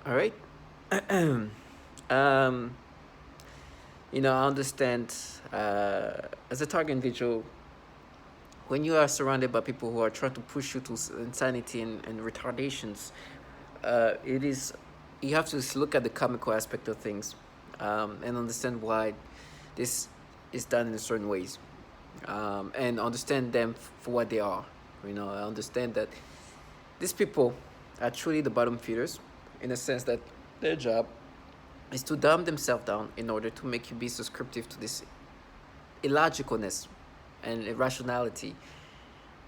All right. um, I understand as a target individual, when you are surrounded by people who are trying to push you to insanity and retardations, it is you have to look at the comical aspect of things, and understand why this is done in certain ways, and understand them for what they are. I understand that these people are truly the bottom feeders, in a sense that their job is to dumb themselves down in order to make you be subscriptive to this illogicalness and irrationality.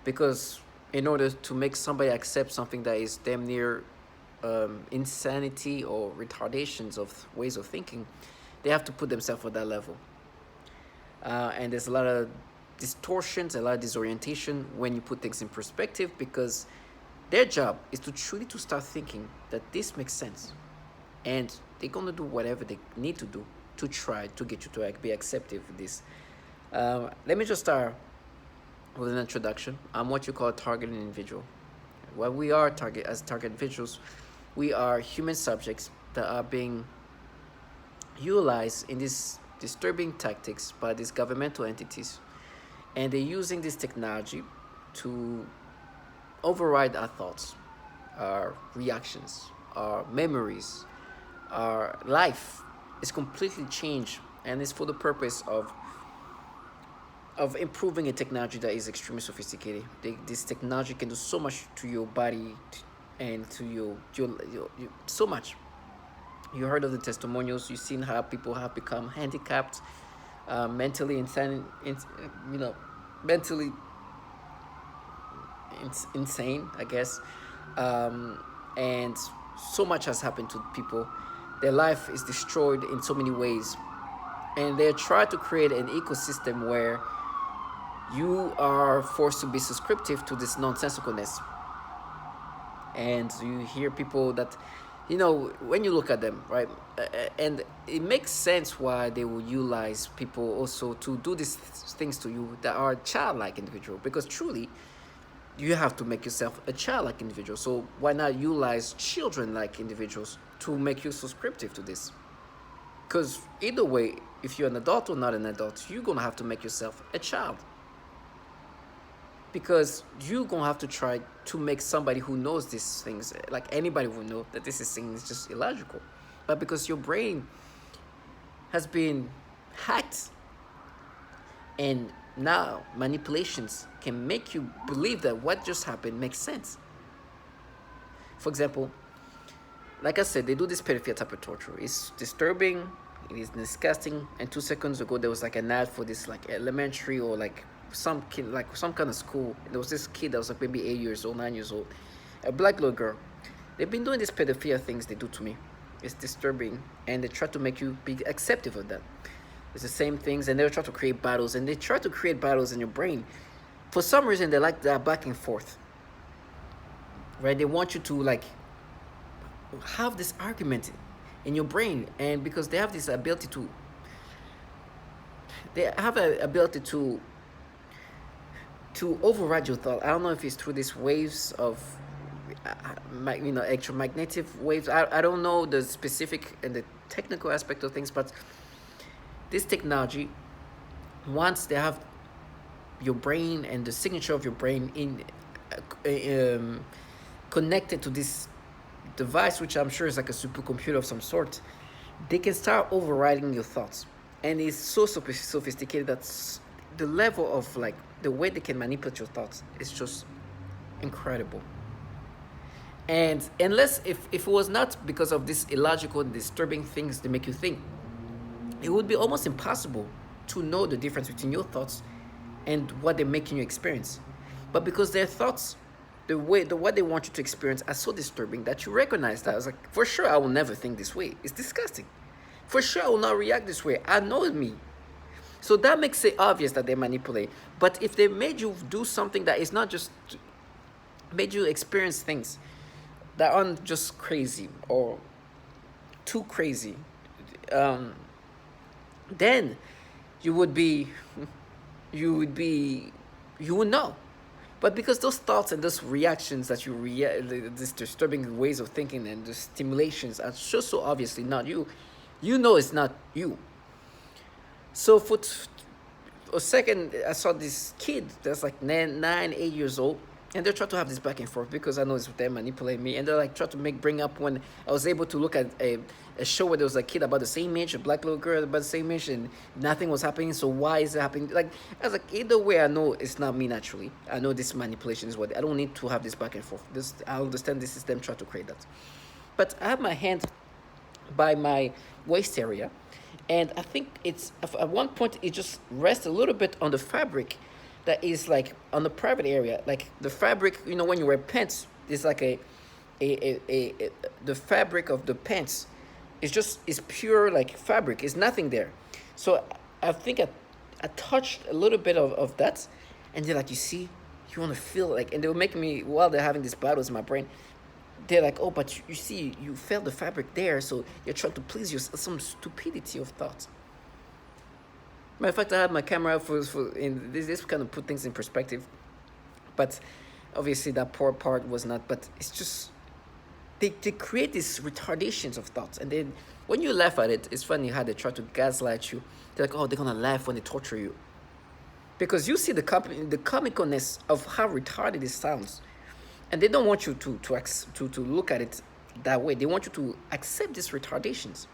Because in order to make somebody accept something that is damn near insanity or retardations of ways of thinking, they have to put themselves at that level. And there's a lot of distortions, a lot of disorientation when you put things in perspective, because their job is to truly to start thinking that this makes sense, and they're gonna do whatever they need to do to try to get you to be accepted with this. Let me just start with an introduction. I'm what you call a target individual. What we are as target individuals, we are human subjects that are being utilized in these disturbing tactics by these governmental entities, and they're using this technology to override our thoughts, our reactions, our memories, our life is completely changed, and it's for the purpose of improving a technology that is extremely sophisticated. This technology can do so much to your body and to your so much. You heard of the testimonials. You've seen how people have become handicapped, mentally insane, mentally insane, I guess. And so much has happened to people. Their life is destroyed in so many ways, and they try to create an ecosystem where you are forced to be subscriptive to this nonsensicalness. And you hear people that, when you look at them, right, and it makes sense why they will utilize people also to do these things to you that are childlike individual, because truly you have to make yourself a childlike individual. So why not utilize children like individuals to make you subscriptive to this? Because either way, if you're an adult or not an adult, you're gonna have to make yourself a child, because you're gonna have to try to make somebody who knows these things, like anybody would know that this is just illogical, but because your brain has been hacked, and now manipulations can make you believe that what just happened makes sense. For example, like I said, they do this pedophilia type of torture. It's disturbing, it is disgusting, and 2 seconds ago there was like an ad for this like elementary or like some kid, like some kind of school. There was this kid that was like maybe 8 years old, 9 years old, a black little girl. They've been doing these pedophilia things they do to me. It's disturbing, and they try to make you be acceptive of that. It's the same things, and they try to create battles, and they try to create battles in your brain. For some reason, they like that back and forth, right? They want you to like have this argument in your brain, and because they have this ability to, they have an ability to override your thought. I don't know if it's through these waves of, electromagnetic waves. I don't know the specific and the technical aspect of things, but this technology, once they have your brain and the signature of your brain in connected to this device, which I'm sure is like a supercomputer of some sort, they can start overriding your thoughts, and it's so sophisticated that the level of like the way they can manipulate your thoughts is just incredible. And unless if it was not because of these illogical and disturbing things they make you think, it would be almost impossible to know the difference between your thoughts and what they're making you experience. But because their thoughts, what they want you to experience are so disturbing that you recognize that. I was like, for sure I will never think this way. It's disgusting. For sure I will not react this way. I know me. So that makes it obvious that they manipulate. But if they made you do something that is not just made you experience things that aren't just crazy or too crazy, then you would be, you would know. But because those thoughts and those reactions that you these disturbing ways of thinking and the stimulations are so obviously not you, you know it's not you. So for a second, I saw this kid that's like 8 years old, and they're trying to have this back and forth because I know it's them manipulating me, and they're like trying to bring up when I was able to look at a show where there was a kid about the same age, a black little girl about the same age, and nothing was happening. So why is it happening? Like I was like, either way, I know it's not me naturally. I know this manipulation is what I don't need to have this back and forth. This I understand this is them trying to create that, but I have my hand by my waist area, and I think it's at one point it just rests a little bit on the fabric that is like on the private area, like the fabric. You know, when you wear pants, it's like a the fabric of the pants is pure like fabric. It's nothing there. So I think I touched a little bit of that, and they're like, you see, you want to feel like, and they were making me while they're having these battles in my brain. They're like, oh, but you see, you felt the fabric there, so you're trying to please you. Some stupidity of thoughts. Matter of fact, I had my camera for in this kind of put things in perspective, but obviously that poor part was not. But it's just they create these retardations of thoughts, and then when you laugh at it, it's funny how they try to gaslight you. They're like, oh, they're gonna laugh when they torture you, because you see the comicalness of how retarded it sounds, and they don't want you to look at it that way. They want you to accept these retardations,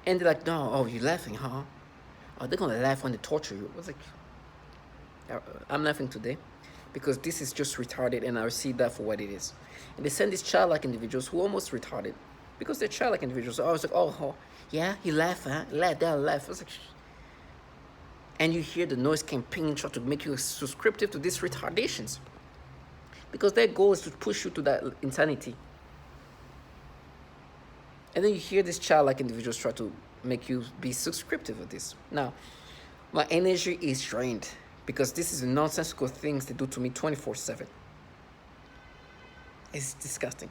and they're like, no, oh, you're laughing, huh? Oh, they're gonna laugh when they torture you. I was like, I'm laughing today because this is just retarded, and I see that for what it is. And they send these childlike individuals who are almost retarded because they're childlike individuals. So I was like, oh yeah, he laughed, huh? They'll laugh. I was like, and you hear the noise campaign try to make you subscriptive to these retardations because their goal is to push you to that insanity. And then you hear these childlike individuals try to make you be subscriptive of this. Now, my energy is drained because this is nonsensical things they do to me 24/7. It's disgusting.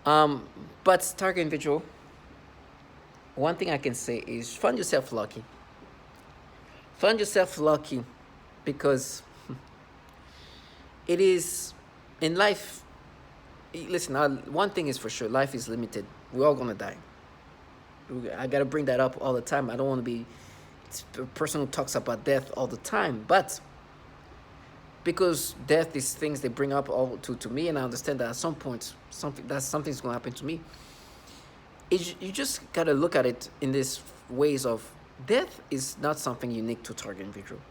But target individual, one thing I can say is find yourself lucky. Find yourself lucky because it is in life. Listen, one thing is for sure, life is limited. We're all gonna die. I gotta bring that up all the time. I don't want to be a person who talks about death all the time, but because death is things they bring up all to me, and I understand that at some point something's gonna happen to me. You just gotta look at it in these ways of death is not something unique to target individual.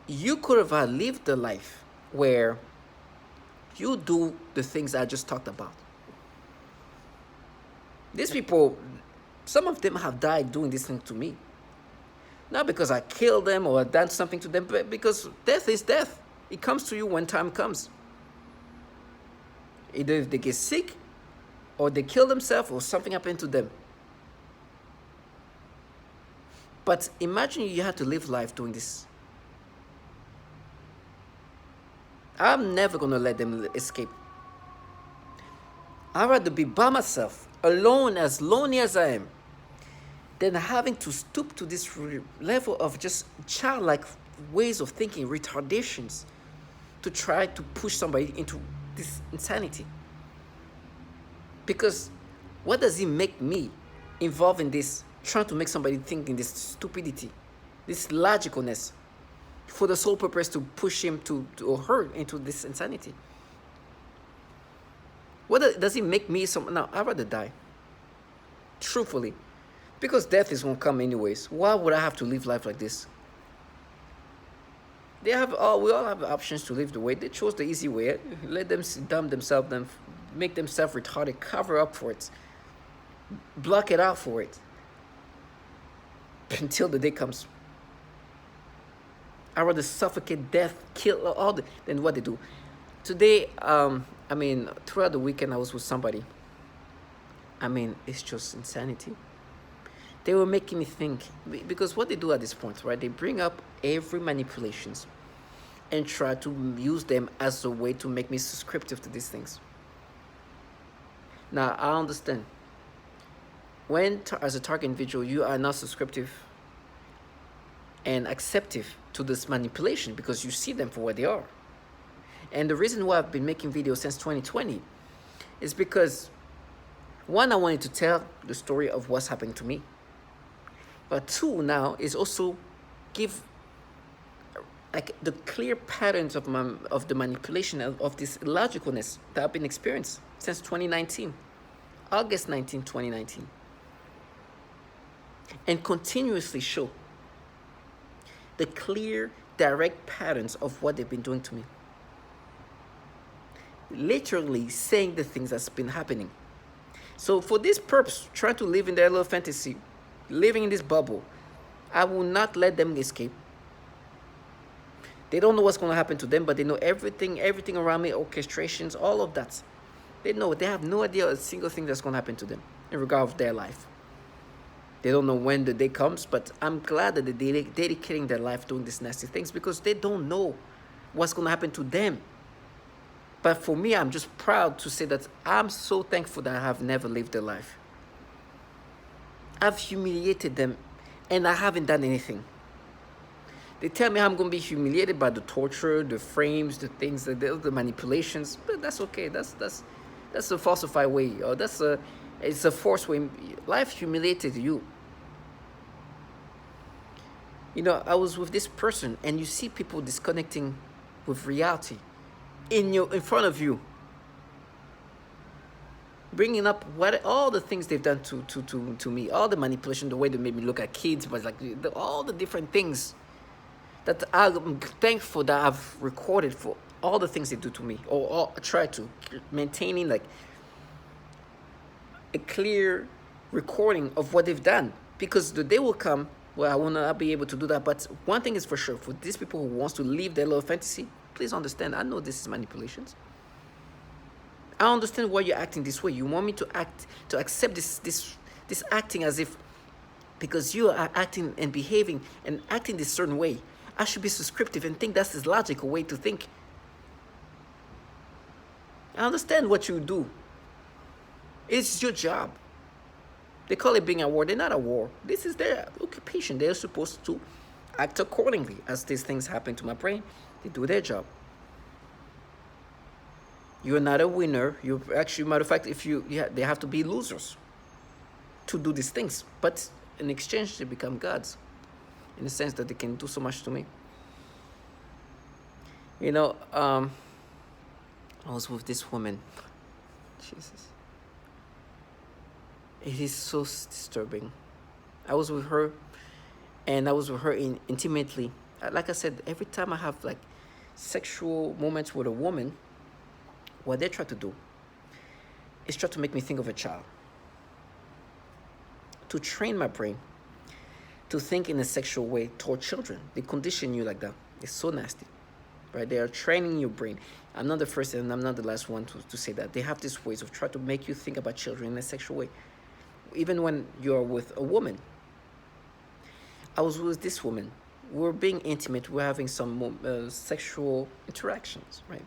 You could have lived a life where you do the things I just talked about. These people, some of them have died doing this thing to me. Not because I killed them or done something to them, but because death is death. It comes to you when time comes. Either if they get sick, or they kill themselves, or something happened to them. But imagine you had to live life doing this. I'm never going to let them escape. I'd rather be by myself, alone, as lonely as I am, than having to stoop to this level of just childlike ways of thinking, retardations, to try to push somebody into this insanity. Because what does it make me involved in this, trying to make somebody think in this stupidity, this logicalness, for the sole purpose to push him or her into this insanity? What does it make me no, I'd rather die. Truthfully. Because death is going to come anyways. Why would I have to live life like this? We all have options to live the way. They chose the easy way. Let them dumb themselves, make themselves retarded, cover up for it, block it out for it, until the day comes. I'd rather suffocate, death, kill all than what they do. Today, throughout the weekend, I was with somebody. It's just insanity. They were making me think, because what they do at this point, right? They bring up every manipulations and try to use them as a way to make me subscriptive to these things. Now, I understand. When, as a target individual, you are not subscriptive and acceptive to this manipulation because you see them for what they are. And the reason why I've been making videos since 2020 is because, one, I wanted to tell the story of what's happening to me. But two, now, is also give like the clear patterns of the manipulation of this illogicalness that I've been experiencing since 2019, August 19, 2019. And continuously show the clear, direct patterns of what they've been doing to me. Literally saying the things that's been happening. So for this purpose, try to live in their little fantasy, living in this bubble. I will not let them escape. They don't know what's going to happen to them, but they know everything around me, orchestrations, all of that. They know, they have no idea a single thing that's going to happen to them in regard of their life. They don't know when the day comes, but I'm glad that they're dedicating their life doing these nasty things because they don't know what's going to happen to them. But for me, I'm just proud to say that I'm so thankful that I have never lived their life. I've humiliated them, and I haven't done anything. They tell me I'm going to be humiliated by the torture, the frames, the things, the manipulations, but that's okay. That's a falsified way, or it's a forced way. Life humiliated you. You know, I was with this person, and you see people disconnecting with reality in front of you, bringing up all the things they've done to me, all the manipulation, the way they made me look at kids, but like all the different things that I'm thankful that I've recorded for all the things they do to me, or try to maintaining like a clear recording of what they've done, because the day will come where I will not be able to do that. But one thing is for sure, for these people who wants to live their little fantasy, please understand, I know this is manipulations. I understand why you're acting this way. You want me to accept this acting as if, because you are acting and behaving and acting this certain way, I should be subscriptive and think that's the logical way to think. I understand what you do. It's your job. They call it being a war. They're not a war. This is their occupation. They're supposed to act accordingly as these things happen to my brain. They do their job. You're not a winner. You actually, matter of fact, they have to be losers to do these things. But in exchange, they become gods, in the sense that they can do so much to me. You know, I was with this woman. Jesus. It is so disturbing. I was with her, and I was with her intimately. Like I said, every time I have like sexual moments with a woman, what they try to do is try to make me think of a child. To train my brain to think in a sexual way toward children. They condition you like that. It's so nasty, right? They are training your brain. I'm not the first and I'm not the last one to say that. They have these ways of trying to make you think about children in a sexual way. Even when you're with a woman. I was with this woman. We're being intimate. We're having some sexual interactions, right?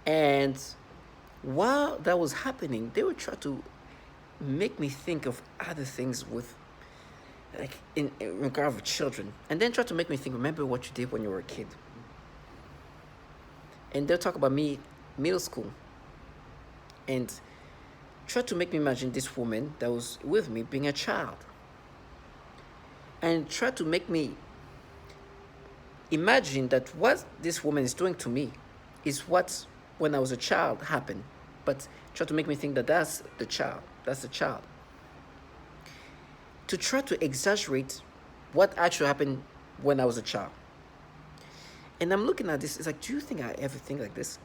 And while that was happening, they would try to make me think of other things with, like, in regard of children. And then try to make me think, remember what you did when you were a kid. And they'll talk about me, middle school. And try to make me imagine this woman that was with me being a child. And try to make me imagine that what this woman is doing to me is what, when I was a child, happened. But try to make me think that that's the child. That's the child. To try to exaggerate what actually happened when I was a child. And I'm looking at this, it's like, do you think I ever think like this?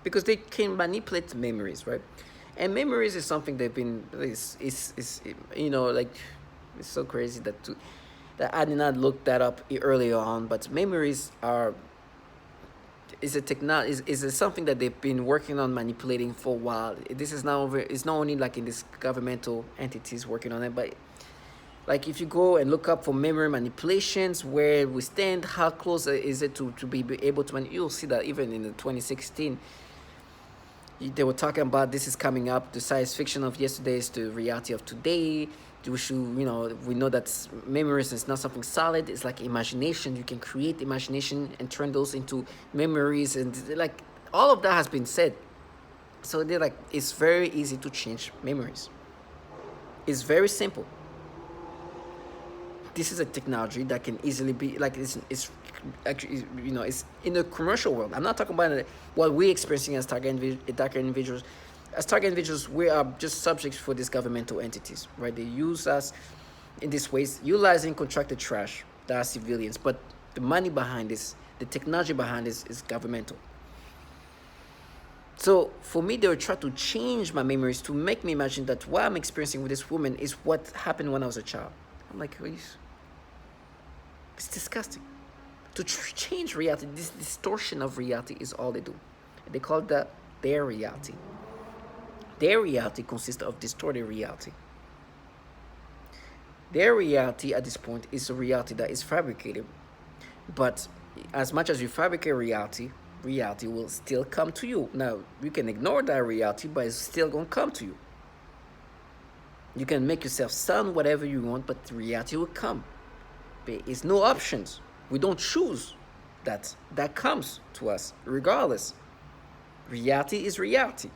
Because they can manipulate memories, right? And memories is something they've been, you know, like, it's so crazy that I did not look that up earlier on. But memories is something that they've been working on manipulating for a while. This is now, it's not only like in these governmental entities working on it, but like if you go and look up for memory manipulations, where we stand, how close is it to be able to, you'll see that even in the 2016, They were talking about this is coming up. The science fiction of yesterday is the reality of today. We should, we know that memories is not something solid. It's like imagination. You can create imagination and turn those into memories, and like all of that has been said. So they're like, it's very easy to change memories. It's very simple. This is a technology that can easily be like it's actually, it's in the commercial world. I'm not talking about what we're experiencing as target individuals. As target individuals, we are just subjects for these governmental entities, right? They use us in these ways, utilizing contracted trash that are civilians, but the money behind this, the technology behind this, is governmental. So for me, they were trying to change my memories to make me imagine that what I'm experiencing with this woman is what happened when I was a child. I'm like, it's disgusting. To change reality, this distortion of reality is all they do. They call that their reality. Their reality consists of distorted reality. Their reality at this point is a reality that is fabricated. But as much as you fabricate reality, reality will still come to you. Now, you can ignore that reality, but it's still going to come to you. You can make yourself sound whatever you want, but the reality will come. It's no options. We don't choose that. That comes to us regardless. Reality is reality.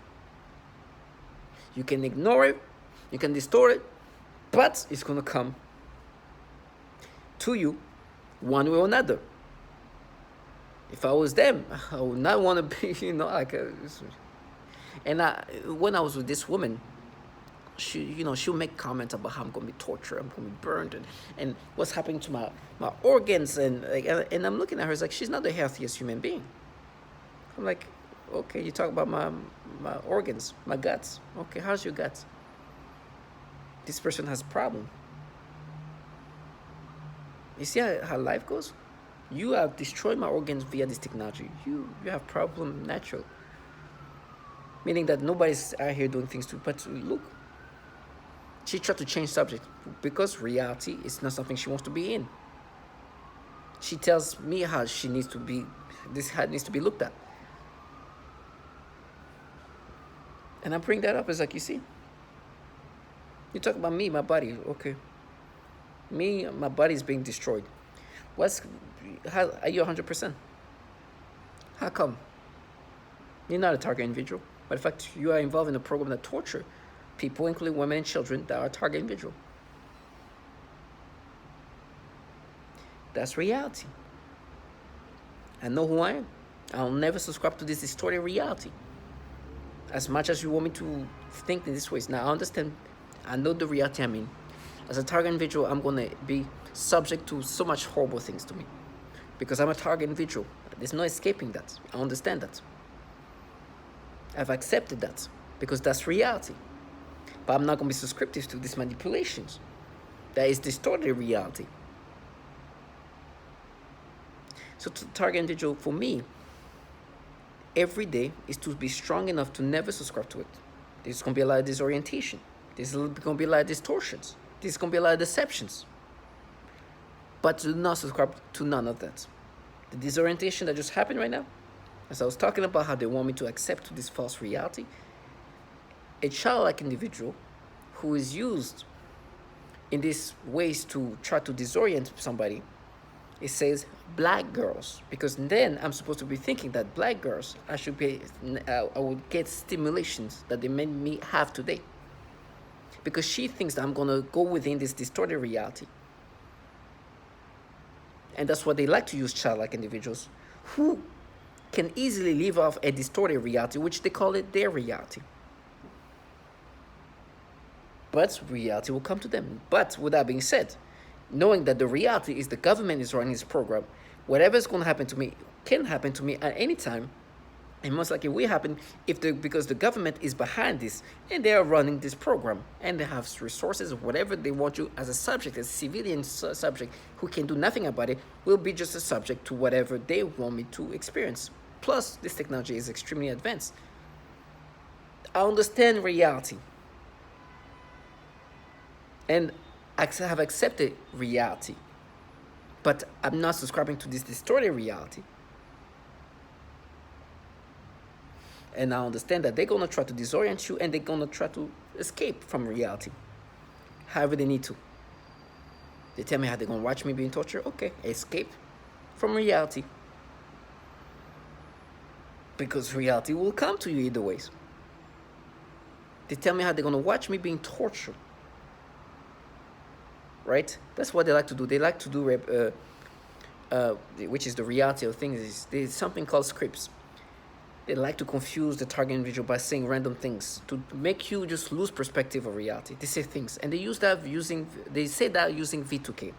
You can ignore it, you can distort it, but it's going to come to you one way or another. If I was them, I would not want to be, and when I was with this woman, she'll make comments about how I'm going to be tortured, I'm going to be burned, and what's happening to my organs, and I'm looking at her, it's like, she's not the healthiest human being. I'm like, okay, you talk about my organs, my guts. Okay, how's your guts? This person has a problem. You see how life goes? You have destroyed my organs via this technology. You have problem natural. Meaning that nobody's out here doing things to, but look, she tried to change subject because reality is not something she wants to be in. She tells me how she needs to be, this needs to be looked at. And I bring that up as like, you see, you talk about me, my body, okay. Me, my body is being destroyed. How are you 100%? How come? You're not a target individual. But in fact, you are involved in a program that torture people, including women and children, that are target individual. That's reality. I know who I am. I'll never subscribe to this distorted reality. As much as you want me to think in this way. Now, I understand. I know the reality I'm in. As a target individual, I'm going to be subject to so much horrible things to me. Because I'm a target individual. There's no escaping that. I understand that. I've accepted that. Because that's reality. But I'm not going to be subscriptive to these manipulations. That is distorted reality. So to target individual, for me, every day is to be strong enough to never subscribe to it. There's going to be a lot of disorientation. There's going to be a lot of distortions. There's going to be a lot of deceptions. But do not subscribe to none of that. The disorientation that just happened right now, as I was talking about how they want me to accept this false reality, a childlike individual who is used in these ways to try to disorient somebody, it says black girls, because then I'm supposed to be thinking that black girls, I would get stimulations that they made me have today. Because she thinks that I'm going to go within this distorted reality. And that's what they like to use, childlike individuals who can easily live off a distorted reality, which they call it their reality. But reality will come to them. But with that being said, knowing that the reality is the government is running this program, whatever is going to happen to me can happen to me at any time. And most likely will happen because the government is behind this and they are running this program and they have resources of whatever they want you as a subject, as a civilian subject who can do nothing about it, will be just a subject to whatever they want me to experience. Plus, this technology is extremely advanced. I understand reality. And I have accepted reality. But I'm not subscribing to this distorted reality. And I understand that they're going to try to disorient you and they're going to try to escape from reality however they need to. They tell me how they're going to watch me being tortured. Okay, escape from reality. Because reality will come to you either ways. They tell me how they're going to watch me being tortured. Right? That's what they like to do. They like to do, which is the reality of things, is there's something called scripts. They like to confuse the target individual by saying random things to make you just lose perspective of reality. They say things, and they say that using V2K.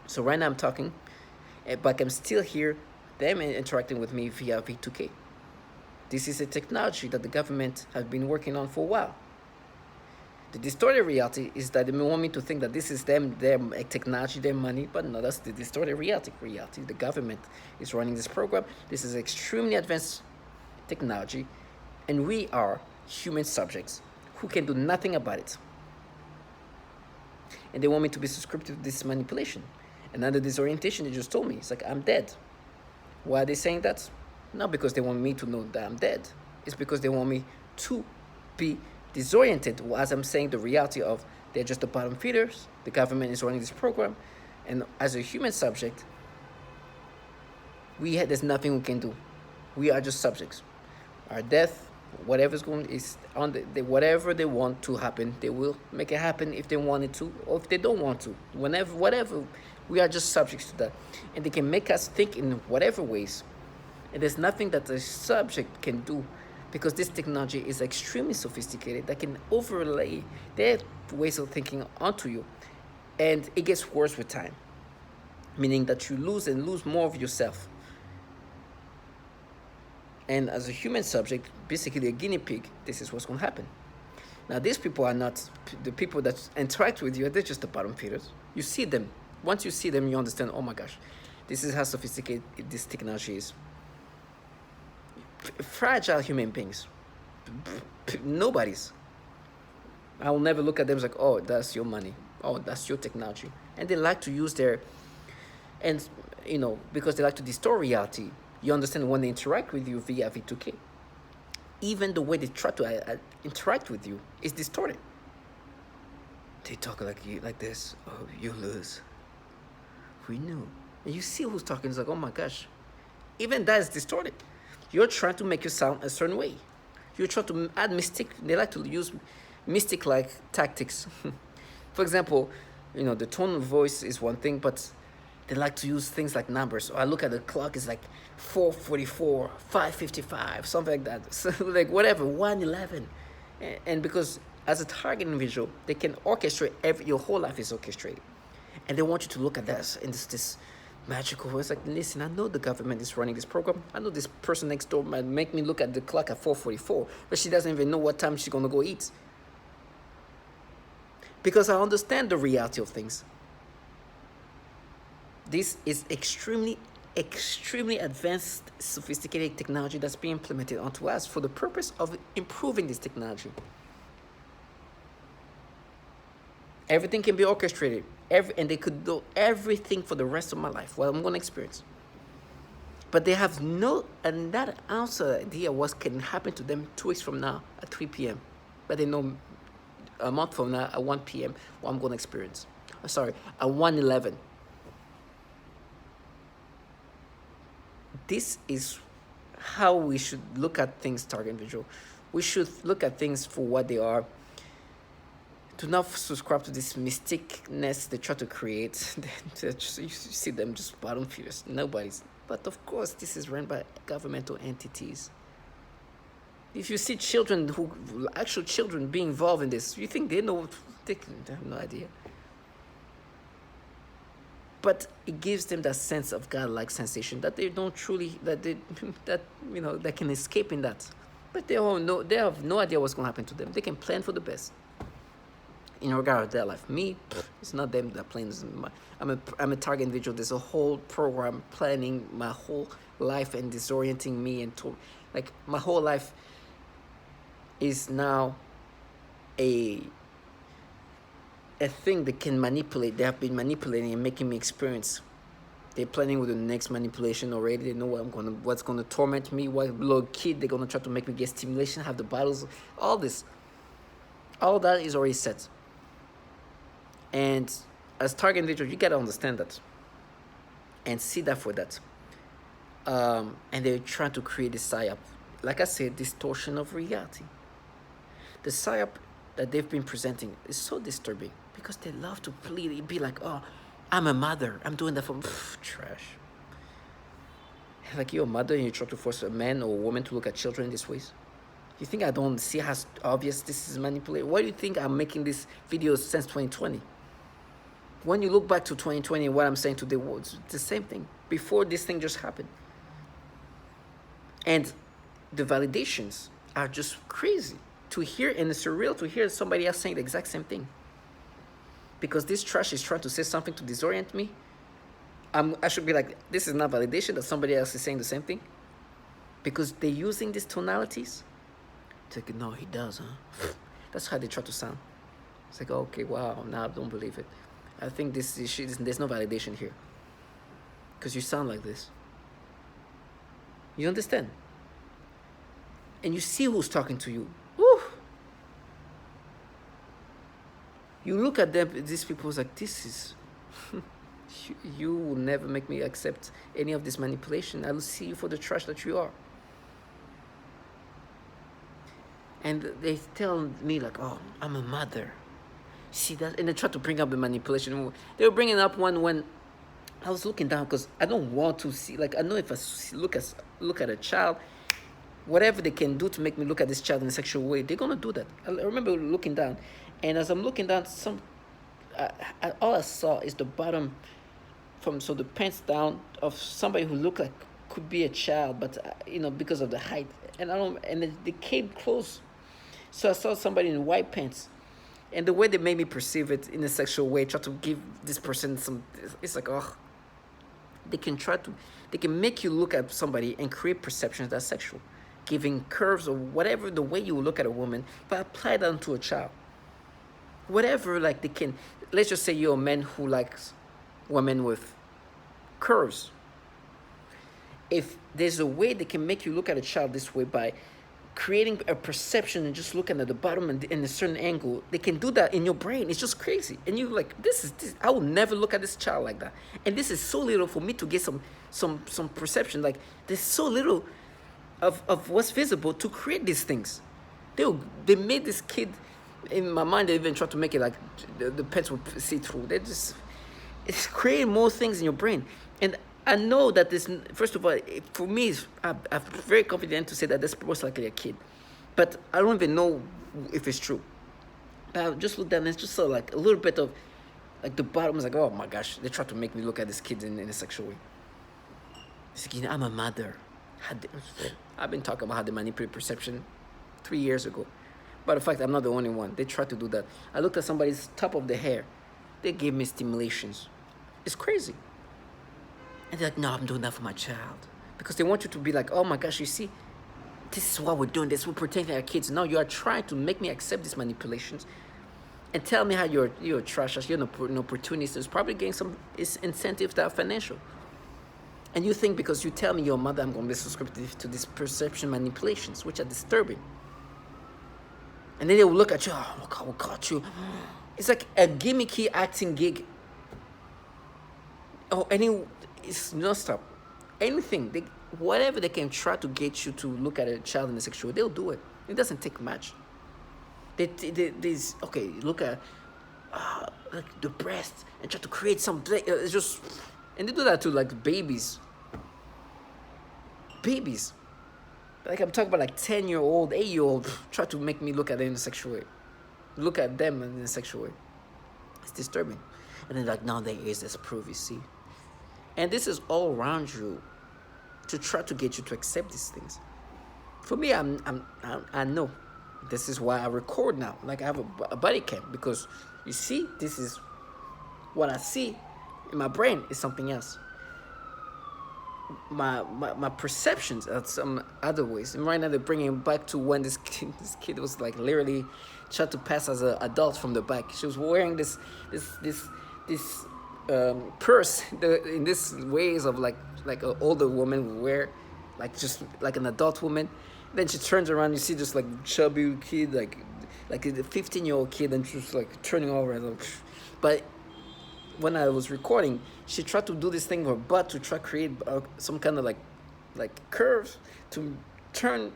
So right now I'm talking, but I'm still here, them interacting with me via V2K. This is a technology that the government has been working on for a while. The distorted reality is that they want me to think that this is their technology, their money, but no, that's the distorted reality. The government is running this program. This is extremely advanced technology, and we are human subjects who can do nothing about it. And they want me to be subscribed to this manipulation. And under disorientation, they just told me, it's like, I'm dead. Why are they saying that? Not because they want me to know that I'm dead. It's because they want me to be disoriented as I'm saying the reality of they're just the bottom feeders. The government is running this program. And as a human subject, there's nothing we can do. We are just subjects. Our death, whatever's going is on whatever they want to happen, they will make it happen if they wanted to, or if they don't want to. Whatever, we are just subjects to that, and they can make us think in whatever ways. And there's nothing that a subject can do, because this technology is extremely sophisticated that can overlay their ways of thinking onto you, and it gets worse with time, meaning that you lose more of yourself. And as a human subject, basically a guinea pig, this is what's going to happen. Now, these people are not the people that interact with you. They're just the bottom feeders. You see them. Once you see them, you understand, oh my gosh, this is how sophisticated this technology is. Fragile human beings. Nobody's. I will never look at them as like, oh, that's your money. Oh, that's your technology. And they like to use and because they like to distort reality. You understand when they interact with you via V2K, even the way they try to interact with you is distorted. They talk like this. Oh, you lose. We knew. And you see who's talking. It's like, oh my gosh. Even that is distorted. You're trying to make you sound a certain way. You try to add mystic. They like to use mystic-like tactics. For example, the tone of voice is one thing, but they like to use things like numbers. So I look at the clock, it's like 4:44, 5:55, something like that. So like whatever, 1:11. And because as a target individual, they can orchestrate your whole life is orchestrated. And they want you to look at this in this magical way. It's like, listen, I know the government is running this program. I know this person next door might make me look at the clock at 4:44, but she doesn't even know what time she's gonna go eat. Because I understand the reality of things. This is extremely advanced, sophisticated technology that's being implemented onto us for the purpose of improving this technology. Everything can be orchestrated, and they could do everything for the rest of my life, what I'm going to experience. But they have not an ounce of idea what can happen to them 2 weeks from now at 3 p.m. But they know a month from now at 1 p.m. what I'm going to experience. Sorry, at 1:11. This is how we should look at things, target individual. We should look at things for what they are. Do not subscribe to this mysticness they try to create. You see them just bottom feeders. Nobody's. But of course, this is run by governmental entities. If you see actual children being involved in this, you think they know? They have no idea. But it gives them that sense of godlike sensation that they don't truly, that can escape in that. But they have no idea what's going to happen to them. They can plan for the best in regard to their life. Me, it's not them that plans. I'm a target individual. There's a whole program planning my whole life and disorienting me, and my whole life is now a thing that can manipulate. They have been manipulating and making me experience They're planning with the next manipulation already. They know what's gonna torment me. What little kid they're gonna try to make me get stimulation, have the battles, all this. All that is already set. And as target individual, you gotta understand that and see that for that. And they're trying to create this psyop. Like I said, distortion of reality. The psyop that they've been presenting is so disturbing because they love to be like, oh, I'm a mother. I'm doing that for trash. Like you're a mother and you try to force a man or a woman to look at children this ways. You think I don't see how obvious this is manipulated? Why do you think I'm making this video since 2020? When you look back to 2020 and what I'm saying today, it's the same thing. Before this thing just happened. And the validations are just crazy to hear, and it's surreal to hear somebody else saying the exact same thing. Because this trash is trying to say something to disorient me. I should be like, this is not validation that somebody else is saying the same thing. Because they're using these tonalities. It's like, no, he does, huh? That's how they try to sound. It's like, okay, wow, now I don't believe it. I think there's no validation here. Because you sound like this. You understand? And you see who's talking to you. Woo! You look at them, these people, it's like, this is... you will never make me accept any of this manipulation. I will see you for the trash that you are. And they tell me like, oh, I'm a mother. See that? And they try to bring up the manipulation. They were bringing up one when I was looking down because I don't want to see, like, I know if I look at a child, whatever they can do to make me look at this child in a sexual way, they're going to do that. I remember looking down, and as I'm looking down, all I saw is the bottom so the pants down of somebody who looked like could be a child, but because of the height, and they came close, so I saw somebody in white pants, and the way they made me perceive it in a sexual way, try to give this person it's like, oh, they can make you look at somebody and create perceptions that's sexual, giving curves or whatever the way you look at a woman, but apply that to a child. Whatever, like they can, let's just say you're a man who likes women with curves. If there's a way they can make you look at a child this way by creating a perception and just looking at the bottom and in a certain angle, they can do that in your brain. It's just crazy. And you're like, this I will never look at this child like that. And this is so little for me to get some perception. Like there's so little of what's visible to create these things. They made this kid, in my mind, they even tried to make it like the pets would see through. It's creating more things in your brain. And I know that this, first of all, for me, I'm very confident to say that that's most likely a kid. But I don't even know if it's true. But I just looked at it and it's just so like a little bit of, like the bottom is like, oh my gosh, they try to make me look at this kid in a sexual way. It's like, I'm a mother. I've been talking about how they manipulate perception 3 years ago. But in fact, I'm not the only one. They try to do that. I looked at somebody's top of the hair. They gave me stimulations. It's crazy. And they're like, no, I'm doing that for my child. Because they want you to be like, oh my gosh, you see, this is what we're doing. This, we're protecting our kids. No, you are trying to make me accept these manipulations and tell me how you're a trash, you're an opportunist. There's probably getting some incentives that are financial. And you think because you tell me you're a mother, I'm going to be subscriptive to these perception manipulations, which are disturbing. And then they will look at you, oh God, we got you. It's like a gimmicky acting gig. Oh, it's non-stop. Anything, whatever they can try to get you to look at a child in a sexual way, they'll do it. It doesn't take much. Look at like the breast and try to create some. It's just, and they do that to like babies. Babies. Like I'm talking about like 10-year-old, 8-year-old, try to make me look at them in a sexual way. Look at them in a sexual way. It's disturbing. And then like, now there is this proof, you see. And this is all around you to try to get you to accept these things. For me, I know. This is why I record now. Like I have a body cam, because you see, this is what I see in my brain is something else. My perceptions are some other ways. And right now they're bringing it back to when this kid was like literally tried to pass as an adult from the back. She was wearing this purse in this ways of like an older woman would wear, like just like an adult woman. Then she turns around, you see just like chubby kid, like a 15-year-old kid, and just like turning over and like, but when I was recording, she tried to do this thing with her butt to try to create some kind of like curves to turn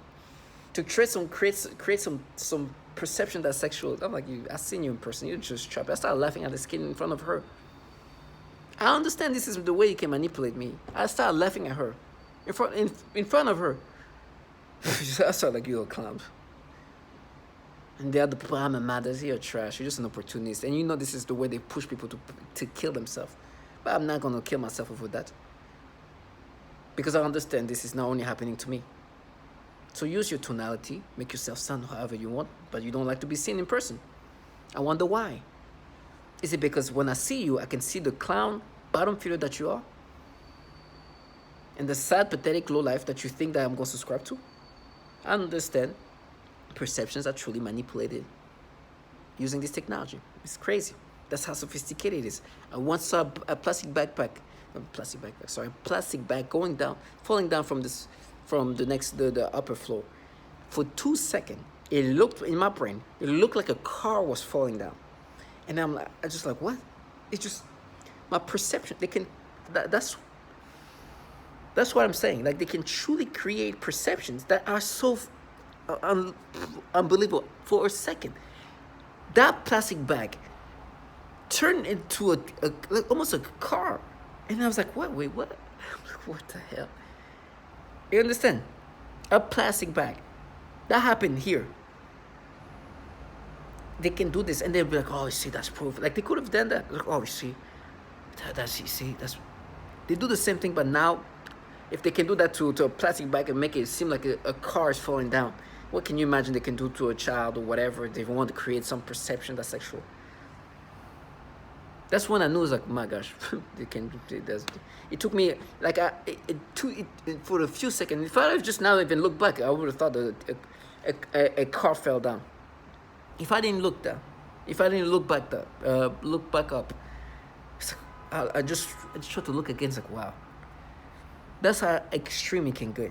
to create some perception that's sexual. I'm like, I seen you in person, you're just chubby. I started laughing at this kid in front of her. I understand this is the way you can manipulate me. I started laughing at her in front of her. I started like, you're a clown. And the other people, I'm a mad as you're trash. You're just an opportunist. And you know this is the way they push people to kill themselves. But I'm not gonna kill myself over that. Because I understand this is not only happening to me. So use your tonality, make yourself sound however you want, but you don't like to be seen in person. I wonder why. Is it because when I see you, I can see the clown, bottom feeder that you are? And the sad, pathetic low life that you think that I'm going to subscribe to? I understand. Perceptions are truly manipulated using this technology. It's crazy. That's how sophisticated it is. I once saw a plastic bag going down, falling down from the upper floor. For 2 seconds, it looked in my brain, it looked like a car was falling down. And I just like, what? It's just my perception. They can, that's what I'm saying. Like, they can truly create perceptions that are so unbelievable. For a second, that plastic bag turned into like almost a car, and I was like, what? Wait, what? I'm like, what the hell? You understand? A plastic bag. That happened here. They can do this, and they'll be like, oh, you see, that's proof. Like, they could have done that. Like, oh, you see, that's. They do the same thing, but now, if they can do that to a plastic bag and make it seem like a car is falling down, what can you imagine they can do to a child or whatever? They want to create some perception that's sexual. That's when I knew, it was like, my gosh, they can do this. It took me, like, for a few seconds. If I had just now even looked back, I would have thought that a car fell down. If I didn't look down, if I didn't look back up, I just tried to look again. It's like, wow. That's how extreme it can go.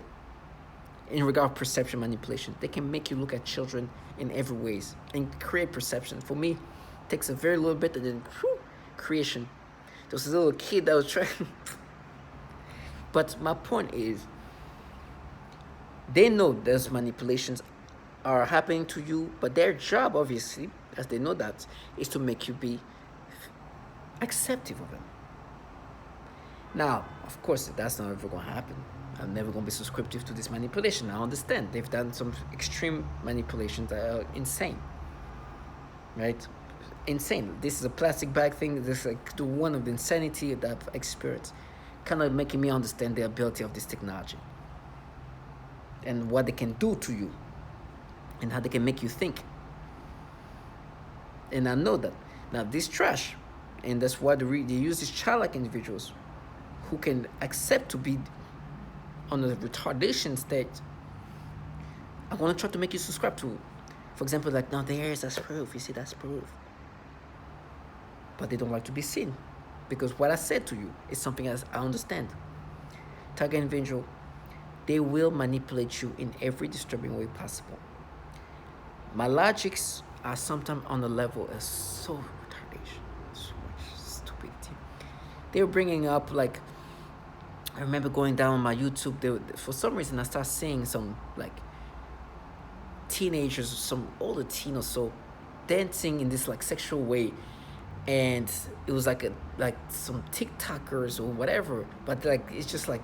In regard to perception manipulation, they can make you look at children in every ways and create perception. For me, it takes a very little bit, and then creation. There was a little kid that was trying. But my point is, they know those manipulations are happening to you, but their job, obviously, as they know that, is to make you be accepting of them. Now, of course, that's not ever going to happen. I'm never going to be subscriptive to this manipulation. I understand. They've done some extreme manipulations that are insane. Right? Insane. This is a plastic bag thing. This is like the one of the insanity that I've experienced. Kind of making me understand the ability of this technology. And what they can do to you. And how they can make you think. And I know that. Now, this trash, and that's why they use these childlike individuals who can accept to be on a retardation state. I want to try to make you subscribe to it. For example, like, now that's proof. You see, that's proof. But they don't like to be seen. Because what I said to you is something as I understand. Target individual, they will manipulate you in every disturbing way possible. My logics are sometimes on the level of so retardation, so much stupidity. They were bringing up, like, I remember going down on my YouTube, for some reason I started seeing some, like, teenagers, some older teen or so, dancing in this, like, sexual way. And it was like some TikTokers or whatever, but like it's just like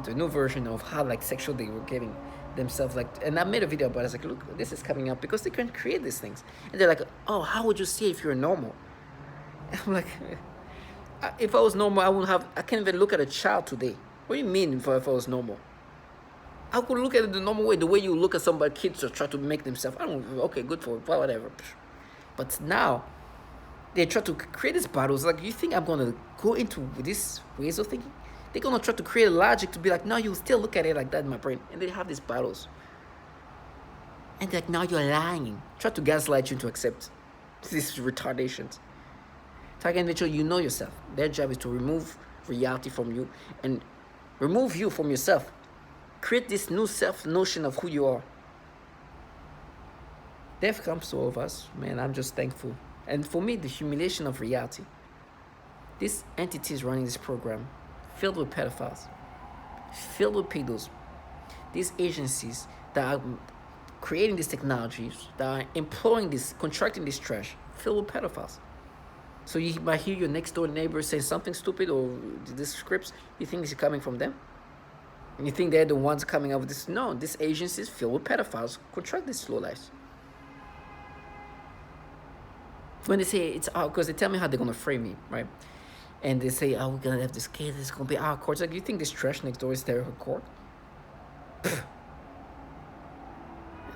the new version of how like sexual they were getting themselves. Like, and I made a video about it. I was like, look, this is coming up because they can create these things. And they're like, oh, how would you see if you're normal? And I'm like, if I was normal, I can't even look at a child today. What do you mean if I was normal? I could look at it the normal way, the way you look at somebody, kids or try to make themselves, okay, good for it, whatever. But now, they try to create these battles. Like, you think I'm going to go into these ways of thinking? They're going to try to create a logic to be like, no, you still look at it like that in my brain. And they have these battles. And they're like, now you're lying. Try to gaslight you to accept these retardations. Target individual, you know yourself. Their job is to remove reality from you and remove you from yourself. Create this new self notion of who you are. Death comes to all of us, man. I'm just thankful. And for me, the humiliation of reality. These entities running this program, filled with pedophiles, filled with pedos, these agencies that are creating these technologies, that are employing this, contracting this trash, filled with pedophiles. So you might hear your next door neighbor say something stupid or these scripts, you think it's coming from them? And you think they're the ones coming up with this? No, these agencies filled with pedophiles contract these slow lives. When they say it's out, because they tell me how they're gonna frame me, right? And they say, oh, we're gonna have this kid, it's gonna be our court. It's like, you think this trash next door is their court? I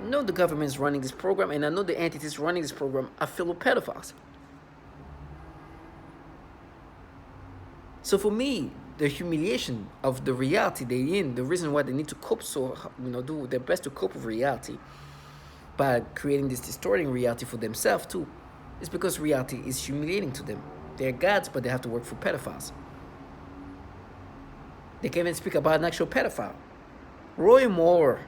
know the government is running this program, and I know the entities running this program are filled with pedophiles. So for me, the humiliation of the reality they're in, the reason why they need to cope do their best to cope with reality by creating this distorting reality for themselves too, is because reality is humiliating to them. They're gods, but they have to work for pedophiles. They can't even speak about an actual pedophile. Roy Moore.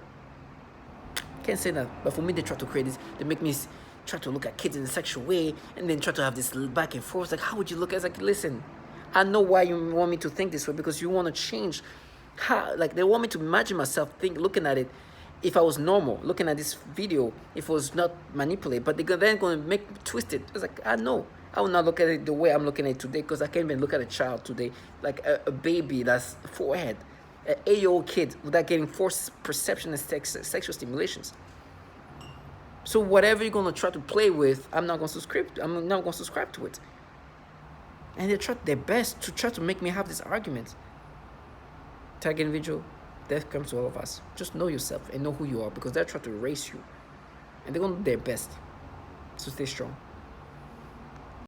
Can't say that, but for me, they try to create this. They make me try to look at kids in a sexual way, and then try to have this back and forth. Like, how would you look at it? It's like, listen, I know why you want me to think this way, because you want to change how, like, they want me to imagine myself looking at it if I was normal, looking at this video, if it was not manipulated, but they're then going to make me twist it. It's like, I know. I will not look at it the way I'm looking at it today, because I can't even look at a child today, like a baby that's forehead, an 8-year-old kid without getting forced perception and sexual stimulations. So whatever you're going to try to play with, I'm not going to subscribe to it. And they try their best to try to make me have this argument. Target individual, death comes to all of us. Just know yourself and know who you are, because they're trying to erase you. And they're going to do their best. So stay strong.